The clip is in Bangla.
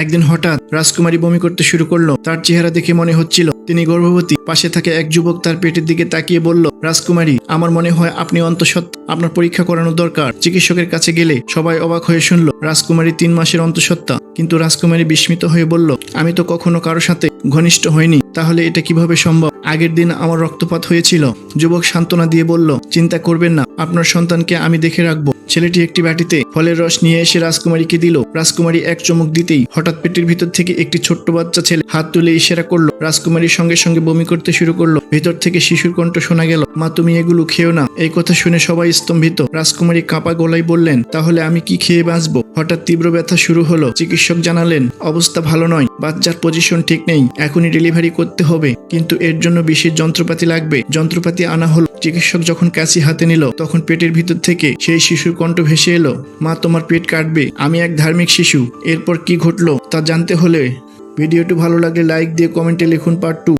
একদিন হঠাৎ রাজকুমারী বমি করতে শুরু করলো। তার চেহারা দেখে মনে হচ্ছিল তিনি গর্ভবতী। পাশে থাকা এক যুবক তার পেটের দিকে তাকিয়ে বলল, রাজকুমারী, আমার মনে হয় আপনি অন্তঃসত্ত্বা, আপনার পরীক্ষা করানো দরকার। চিকিৎসকের কাছে গেলে সবাই অবাক হয়ে শুনল রাজকুমারী 3 মাসের অন্তঃসত্ত্বা। কিন্তু রাজকুমারী বিস্মিত হয়ে বলল, আমি তো কখনো কারো সাথে ঘনিষ্ঠ হইনি, তাহলে এটা কিভাবে সম্ভব? আগের দিন আমার রক্তপাত হয়েছিল। যুবক সান্ত্বনা দিয়ে বলল, চিন্তা করবেন না, আপনার সন্তানকে আমি দেখে রাখবো। ছেলেটি একটি বাটিতে ফলের রস নিয়ে এসে রাজকুমারীকে দিল। রাজকুমারী এক চুমুক দিতেই হঠাৎ পেটের ভিতর থেকে একটি ছোট্ট বাচ্চা ছেলে হাত তুলে ইশারা করলো। রাজকুমারীর সঙ্গে সঙ্গে বমি করতে শুরু করলো। ভিতর থেকে শিশুর কণ্ঠ শোনা গেল, মা তুমি এগুলো খেও না। এই কথা শুনে সবাই স্তম্ভিত। রাজকুমারী কাঁপা গলায় বললেন, তাহলে আমি কি খেয়ে বাঁচবো? হঠাৎ তীব্র ব্যথা শুরু হলো। চিকিৎসক জানালেন, অবস্থা ভালো নয়, বাচ্চার পজিশন ঠিক নেই, এখনই ডেলিভারি করতে হবে, কিন্তু এর জন্য বিশেষ যন্ত্রপাতি লাগবে। যন্ত্রপাতি আনা হলো। চিকিৎসক যখন কাঁচি হাতে নিল তখন পেটের ভিতর থেকে সেই শিশুর কণ্ঠ ভেসে এলো, মা তোমার পেট কাটবে, আমি এক ধার্মিক শিশু। এরপর কি ঘটলো তা জানতে হলে ভিডিওটি ভালো লাগলে লাইক দিয়ে কমেন্টে লিখুন পার্ট 2।